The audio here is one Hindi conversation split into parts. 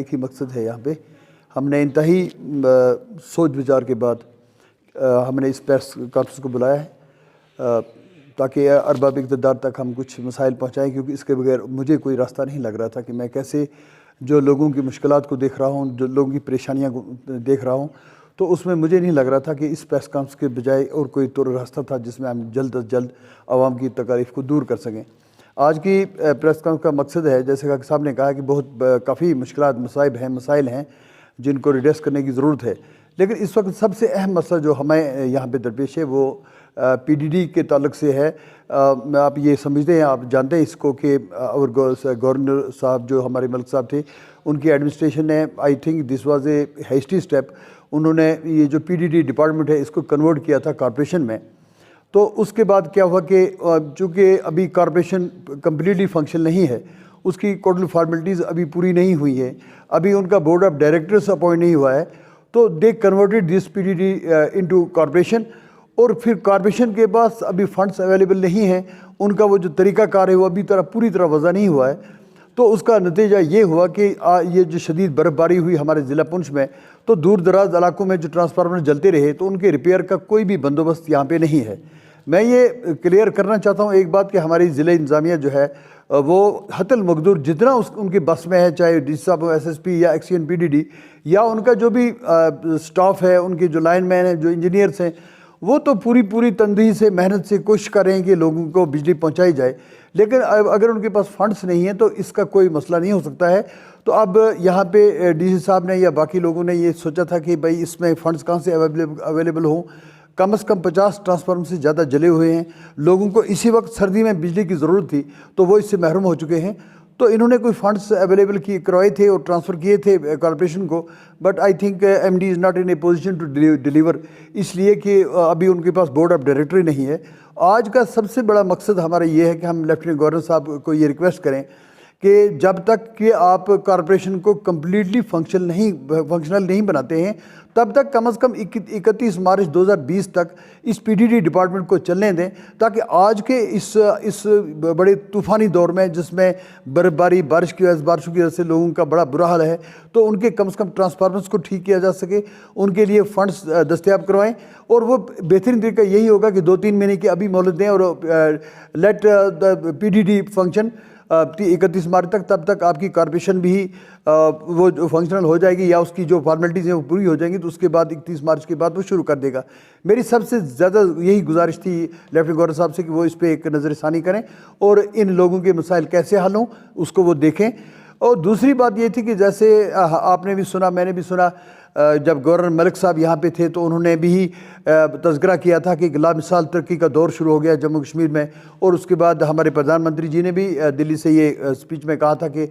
एक ही मकसद है यहाँ पे। हमने इंतहाई सोच विचार के बाद हमने इस प्रेस कॉन्फ्रेंस को बुलाया है ताकि अरबाब इक़्तिदार तक हम कुछ मसाइल पहुँचाएँ, क्योंकि इसके बगैर मुझे कोई रास्ता नहीं लग रहा था कि मैं कैसे जो लोगों की मुश्किलात को देख रहा हूँ, जो लोगों की परेशानियाँ को देख रहा हूँ, तो उसमें मुझे नहीं लग रहा था कि इस प्रेस कॉन्फ्रेंस के बजाय और कोई रास्ता था जिसमें हम जल्द अज जल्द आवाम की तकालीफ को दूर कर सकें। आज की प्रेस कॉन्फ्रेंस का मकसद है, जैसे काकी साहब ने कहा, कि बहुत काफ़ी मुश्किलात मसाइल हैं जिनको रिड्रेस करने की ज़रूरत है। लेकिन इस वक्त सबसे अहम मसला जो हमें यहाँ पे दरपेश है वो पीडीडी के ताल्लुक से है। आप ये समझते हैं, आप जानते हैं इसको कि और गवर्नर साहब जो हमारे मलिक साहब थे, उनकी एडमिनिस्ट्रेशन ने, I think this was a hasty step, उन्होंने ये जो पीडीडी डिपार्टमेंट है इसको कन्वर्ट किया था कॉरपोरेशन में। तो उसके बाद क्या हुआ कि चूँकि अभी कॉरपोरेशन कम्प्लीटली फंक्शन नहीं है, उसकी टोटल फॉर्मेलिटीज़ अभी पूरी नहीं हुई है, अभी उनका बोर्ड ऑफ डायरेक्टर्स अपॉइंट नहीं हुआ है, तो they converted this PDD into corporation. और फिर कॉरपोरेशन के पास अभी फंड्स अवेलेबल नहीं हैं, उनका वो जो तरीक़ाकार है वो अभी पूरी तरह वज़ा नहीं हुआ है। तो उसका नतीजा ये हुआ कि ये जो शदीद बर्फ़बारी हुई हमारे ज़िला पुंछ में, तो दूर दराज इलाकों में जो ट्रांसफार्मर जलते रहे, तो उनके रिपेयर का कोई भी बंदोबस्त यहाँ पे नहीं है। मैं ये क्लियर करना चाहता हूँ एक बात कि हमारी ज़िला इंतज़ामिया जो है वो हतल मकदूर जितना उनके बस में है, चाहे डी साहब एसएसपी या एक्सीएन पीडीडी या उनका जो भी स्टाफ है, उनके जो लाइनमैन हैं, जो इंजीनियर्स हैं, वो तो पूरी तनदीही से मेहनत से कोशिश कर रहे हैं कि लोगों को बिजली पहुंचाई जाए। लेकिन अगर उनके पास फंड्स नहीं है तो इसका कोई मसला नहीं हो सकता है। तो अब यहाँ पे डीसी साहब ने या बाकी लोगों ने ये सोचा था कि भाई इसमें फ़ंड्स कहाँ से अवेलेबल हों। कम से कम 50 ट्रांसफार्मर से ज़्यादा जले हुए हैं, लोगों को इसी वक्त सर्दी में बिजली की ज़रूरत थी, तो वो इससे महरूम हो चुके हैं। तो इन्होंने कोई फंड्स अवेलेबल करवाए थे और ट्रांसफ़र किए थे कॉर्पोरेशन को, but I think MD is not in a position to deliver, इसलिए कि अभी उनके पास बोर्ड ऑफ डायरेक्टर ही नहीं है। आज का सबसे बड़ा मकसद हमारा ये है कि हम लेफ्टिनेंट गवर्नर साहब को ये रिक्वेस्ट करें कि जब तक कि आप कॉरपोरेशन को कम्प्लीटली फंक्शनल नहीं बनाते हैं, तब तक कम से कम 31 मार्च 2020 तक इस पीडीडी डिपार्टमेंट को चलने दें, ताकि आज के इस बड़े तूफ़ानी दौर में जिसमें बारिश की वजह से लोगों का बड़ा बुरा हाल है, तो उनके कम से कम ट्रांसफार्मर्स को ठीक किया जा सके, उनके लिए फ़ंड्स दस्तयाब करवाएं। और वो बेहतरीन तरीका यही होगा कि 2-3 महीने की अभी मोहलत दें और लेट द पीडीडी फंक्शन 31 मार्च तक। तब तक आपकी कॉर्पोरेशन भी वो फंक्शनल हो जाएगी या उसकी जो फॉर्मेलिटीज़ हैं वो पूरी हो जाएंगी, तो उसके बाद 31 मार्च के बाद वो शुरू कर देगा। मेरी सबसे ज़्यादा यही गुजारिश थी लेफ्टिनेंट गवर्नर साहब से कि वो इस पर एक नज़रसानी करें और इन लोगों के मसाइल कैसे हल हों उसको वो देखें। और दूसरी बात ये थी कि जैसे आपने भी सुना, मैंने भी सुना, जब गवर्नर मलिक साहब यहाँ पे थे तो उन्होंने भी तज़किरा किया था कि लामिसाल तरक्की का दौर शुरू हो गया जम्मू कश्मीर में। और उसके बाद हमारे प्रधानमंत्री जी ने भी दिल्ली से ये स्पीच में कहा था कि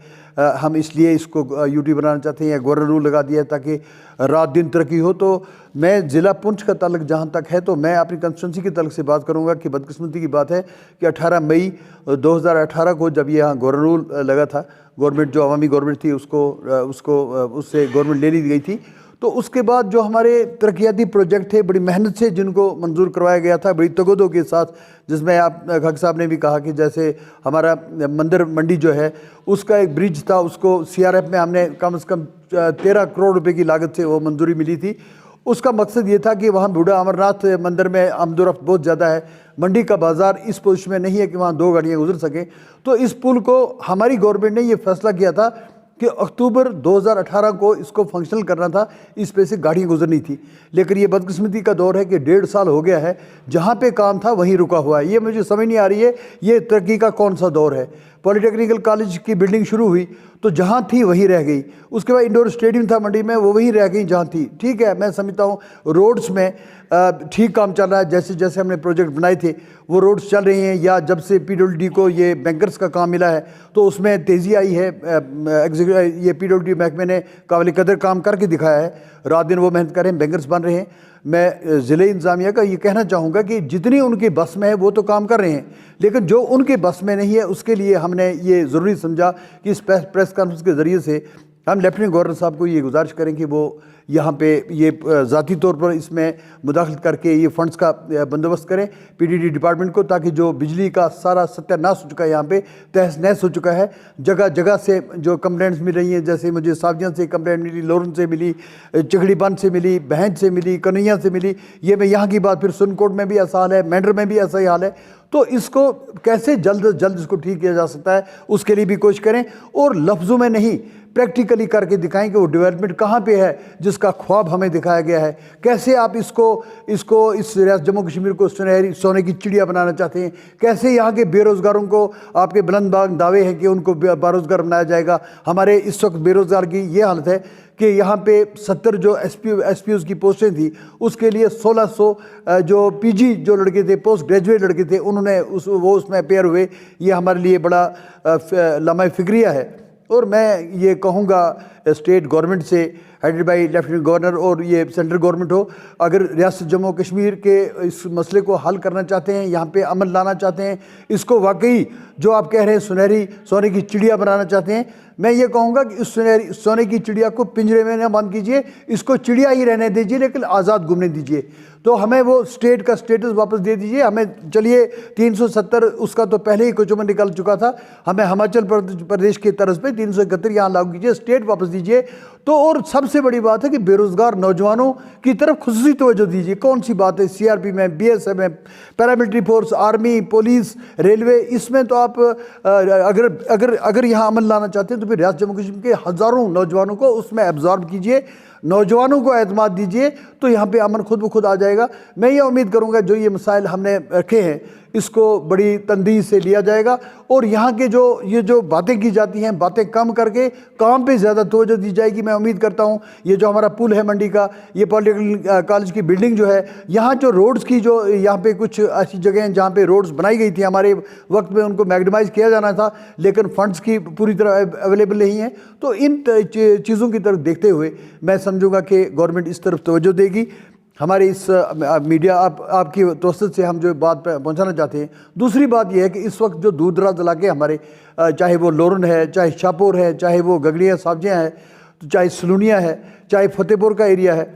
हम इसलिए इसको यूटी बनाना चाहते हैं या गवर्नर रूल लगा दिया ताकि रात दिन तरक्की हो। तो मैं ज़िला पुंछ का ताल्लुक जहाँ तक है, तो मैं अपनी कंस्टिट्यूंसी के ताल्लुक से बात करूँगा कि बदकिस्मती की बात है कि 18 मई 2018 को जब यहाँ गवर्नर रूल लगा था, गवर्नमेंट जो अवामी गवर्नमेंट थी उससे गवर्नमेंट ले ली गई थी, तो उसके बाद जो हमारे तरक्याती प्रोजेक्ट थे बड़ी मेहनत से जिनको मंजूर करवाया गया था, बड़ी तगदो के साथ, जिसमें आप खाकी साहब ने भी कहा कि जैसे हमारा मंदिर मंडी जो है उसका एक ब्रिज था, उसको सीआरएफ में हमने कम से कम 13 करोड़ रुपए की लागत से वो मंजूरी मिली थी। उसका मकसद ये था कि वहाँ बूढ़ा अमरनाथ मंदिर में आमदोरफ्त बहुत ज़्यादा है, मंडी का बाज़ार इस पोजीशन में नहीं है कि वहाँ 2 गाड़ियाँ गुजर सकें। तो इस पुल को हमारी गवर्नमेंट ने ये फैसला किया था कि अक्टूबर 2018 को इसको फंक्शनल करना था, इस पे से गाड़ियाँ गुजरनी थी। लेकिन ये बदकिस्मती का दौर है कि 1.5 साल हो गया है, जहाँ पे काम था वहीं रुका हुआ है। ये मुझे समझ नहीं आ रही है ये तरक्की का कौन सा दौर है। पॉलिटेक्निकल कॉलेज की बिल्डिंग शुरू हुई तो जहाँ थी वहीं रह गई, उसके बाद इंडोर स्टेडियम था मंडी में, वो वहीं रह गई जहाँ थी। ठीक है, मैं समझता हूँ रोड्स में ठीक काम चल रहा है, जैसे जैसे हमने प्रोजेक्ट बनाए थे वो रोड्स चल रही हैं, या जब से पीडब्ल्यूडी को ये बैंकर्स का काम मिला है तो उसमें तेज़ी आई है। ये पीडब्ल्यूडी महकमे ने काबिल कदर काम करके दिखाया है, रात दिन वो मेहनत कर रहे हैं, बैंकर्स बन रहे हैं। मैं ज़िले इंतज़ामिया का ये कहना चाहूँगा कि जितनी उनके बस में है वो तो काम कर रहे हैं, लेकिन जो उनके बस में नहीं है उसके लिए हमने ये ज़रूरी समझा कि इस प्रेस कॉन्फ्रेंस के ज़रिए से हम लेफ्टिनेंट गवर्नर साहब को ये गुजारिश करें कि वो यहाँ पे ये ज़ाती तौर पर इसमें मुदाखलत करके ये फ़ंड्स का बंदोबस्त करें पीडीडी डिपार्टमेंट को, ताकि जो बिजली का सारा सत्यानाश हो चुका है, यहाँ पे तहस नहस हो चुका है। जगह जगह से जो कंप्लेंट्स मिल रही हैं, जैसे मुझे सावजियाँ से कंप्लेंट मिली, लोरन से मिली, चिखड़ी बंद से मिली, बहंज से मिली, कन्हैया से मिली, ये मैं यहाँ की बात, फिर सुनकोट में भी ऐसा हाल है, मेंढर में भी ऐसा ही हाल है। तो इसको कैसे जल्द से जल्द इसको ठीक किया जा सकता है, उसके लिए भी कोशिश करें, और लफ्ज़ों में नहीं प्रैक्टिकली करके दिखाएं कि वो डेवलपमेंट कहाँ पे है जिसका ख्वाब हमें दिखाया गया है। कैसे आप इसको इस रियासत जम्मू कश्मीर को सुनहरी सोने की चिड़िया बनाना चाहते हैं, कैसे यहाँ के बेरोज़गारों को, आपके बुलंदबाग दावे हैं कि उनको बेरोज़गार बनाया जाएगा। हमारे इस वक्त बेरोज़गार की ये हालत है कि यहाँ पे 70 जो एसपीओज़ की पोस्टें थी, उसके लिए 1600 जो पीजी जो लड़के थे, पोस्ट ग्रेजुएट लड़के थे, उन्होंने वो उसमें अपेयर हुए। ये हमारे लिए बड़ा लम्हा फिक्रिया है। और मैं ये कहूँगा स्टेट गवर्नमेंट से, हेडेड बाई लेफ्टिनेंट गवर्नर, और ये सेंट्रल गवर्नमेंट हो, अगर रियासत जम्मू कश्मीर के इस मसले को हल करना चाहते हैं, यहाँ पे अमल लाना चाहते हैं, इसको वाकई जो आप कह रहे हैं सुनहरी सोने की चिड़िया बनाना चाहते हैं, मैं ये कहूँगा कि इस सुनहरी सोने की चिड़िया को पिंजरे में न बंद कीजिए, इसको चिड़िया ही रहने दीजिए, लेकिन आज़ाद घूमने दीजिए। तो हमें वो स्टेट का स्टेटस वापस दे दीजिए हमें। चलिए 370 उसका तो पहले ही कुचुमन निकल चुका था, हमें हिमाचल प्रदेश की तरफ पे 371 यहाँ लागू कीजिए, स्टेट वापस दीजिए। तो और सबसे बड़ी बात है कि बेरोज़गार नौजवानों की तरफ खुसूसी तवज्जो दीजिए। कौन सी बात है, सीआरपी में, बीएसएफ में, paramilitary force, army, police, railway, इसमें तो आप अगर यहाँ अमल लाना चाहते हैं तो फिर रियासत जम्मू कश्मीर के हज़ारों नौजवानों को उसमें एब्जॉर्ब कीजिए, नौजवानों को एतमाद दीजिए, तो यहाँ पे अमन खुद ब खुद आ जाएगा। मैं ये उम्मीद करूँगा जो ये मसाइल हमने रखे हैं इसको बड़ी तंदीही से लिया जाएगा, और यहाँ के ये जो बातें की जाती हैं, बातें कम करके काम पे ज़्यादा तवज्जो दी जाएगी। मैं उम्मीद करता हूँ ये जो हमारा पुल है मंडी का, ये पॉलिटेक्निकल कॉलेज की बिल्डिंग जो है, यहाँ जो रोड्स की जो यहाँ पे कुछ ऐसी जगह हैं जहाँ पे रोड्स बनाई गई थी हमारे वक्त में, उनको मैग्नीमाइज़ किया जाना था, लेकिन फंड्स की पूरी तरह अवेलेबल नहीं है। तो इन चीज़ों की तरफ देखते हुए मैं समझूंगा कि गवर्नमेंट इस तरफ तवज्जो देगी। हमारे इस मीडिया आपकी तवसत से हम जो बात पहुंचाना चाहते हैं। दूसरी बात यह है कि इस वक्त जो दूर दराज इलाके हमारे, चाहे वो लोरन है, चाहे शाहपुर है, चाहे वो गगड़िया सावजियाँ है, तो चाहे सलूनिया है, चाहे फतेहपुर का एरिया है,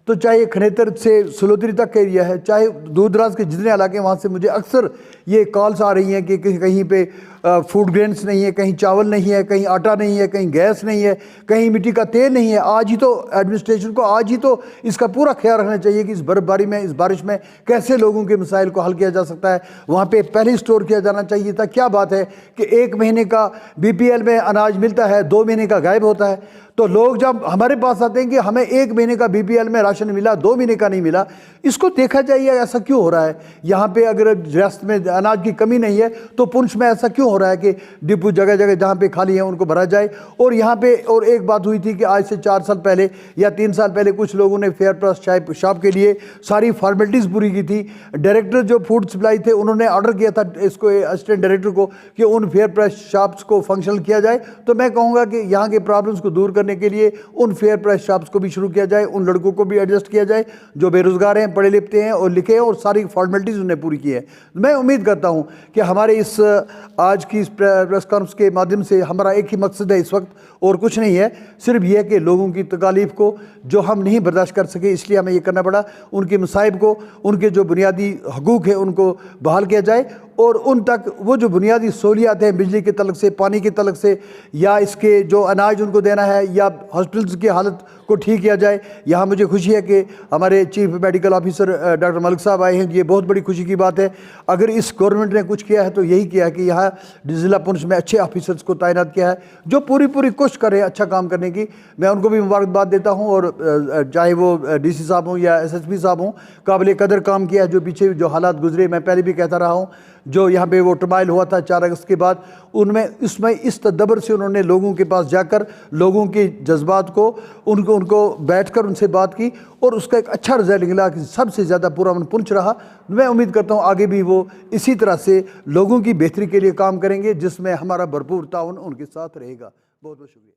तो चाहे खनेतर से सलोतरी तक का एरिया है, चाहे दूर दराज के जितने इलाके, वहाँ से मुझे अक्सर ये कॉल्स आ रही हैं कि कहीं पे फूड ग्रेन्स नहीं है, कहीं चावल नहीं है, कहीं आटा नहीं है, कहीं गैस नहीं है, कहीं मिट्टी का तेल नहीं है। आज ही तो एडमिनिस्ट्रेशन को आज ही तो इसका पूरा ख्याल रखना चाहिए कि इस बर्फबारी में, इस बारिश में कैसे लोगों के मसाइल को हल किया जा सकता है। वहाँ पे पहले स्टोर किया जाना चाहिए था। क्या बात है कि 1 महीने का बीपीएल में अनाज मिलता है, 2 महीने का गायब होता है। तो लोग जब हमारे पास आते हैं कि हमें 1 महीने का बीपीएल में राशन मिला, 2 महीने का नहीं मिला, इसको देखा जाइए ऐसा क्यों हो रहा है। यहाँ पे अगर रियासत में अनाज की कमी नहीं है तो पुंछ में ऐसा क्यों हो रहा है कि डिपो जगह जगह जहाँ पे खाली है उनको भरा जाए। और यहाँ पे और एक बात हुई थी कि आज से 4 साल पहले या 3 साल पहले कुछ लोगों ने फेयर प्राइस चाय शॉप के लिए सारी फॉर्मेलिटीज़ पूरी की थी। डायरेक्टर जो फूड सप्लाई थे उन्होंने ऑर्डर किया था इसको असिस्टेंट डायरेक्टर को कि उन फेयर प्राइस शॉप्स को फंक्शनल किया जाए। तो मैं कहूँगा कि यहाँ के प्रॉब्लम्स को दूर करने के लिए उन फेयर प्राइस शॉप्स को भी शुरू किया जाए, उन लड़कों को भी एडजस्ट किया जाए जो बेरोजगार हैं, पढ़े लिखते हैं और लिखे हैं और सारी फॉर्मेलिटीज़ उन्हें पूरी की है। मैं उम्मीद करता हूँ कि हमारे इस आज की इस प्रेस कॉन्फ्रेंस के माध्यम से हमारा एक ही मकसद है इस वक्त, और कुछ नहीं है, सिर्फ यह कि लोगों की तकालीफ को जो हम नहीं बर्दाश्त कर सके इसलिए हमें ये करना पड़ा, उनके मसाइब को, उनके जो बुनियादी हकूक़ है उनको बहाल किया जाए और उन तक वो जो बुनियादी सहूलियात हैं, बिजली के तलक से, पानी के तलक से, या इसके जो अनाज उनको देना है, या हॉस्पिटल्स की हालत को ठीक किया जाए। यहाँ मुझे खुशी है कि हमारे chief medical officer doctor Malik साहब आए हैं, ये बहुत बड़ी खुशी की बात है। अगर इस गवर्नमेंट ने कुछ किया है तो यही किया है कि यहाँ ज़िला पुंछ में अच्छे ऑफिसर्स को तैनात किया है जो पूरी कोशिश करें अच्छा काम करने की। मैं उनको भी मुबारकबाद देता हूँ, और चाहे वो डीसी साहब हों या एसएसपी साहब हों, काबिल कदर काम किया है। जो पीछे जो हालात गुजरे, मैं पहले भी कहता रहा हूँ, जो यहाँ पे वो ट्रायल हुआ था 4 अगस्त के बाद, इसमें इस तदब्बर से उन्होंने लोगों के पास जाकर लोगों के जज्बात को उनको बैठकर उनसे बात की और उसका एक अच्छा रिजल्ट निकला कि सबसे ज़्यादा पुरअमन पुंछ रहा। मैं उम्मीद करता हूँ आगे भी वो इसी तरह से लोगों की बेहतरी के लिए काम करेंगे, जिसमें हमारा भरपूर ताउन उनके साथ रहेगा। बहुत बहुत शुक्रिया।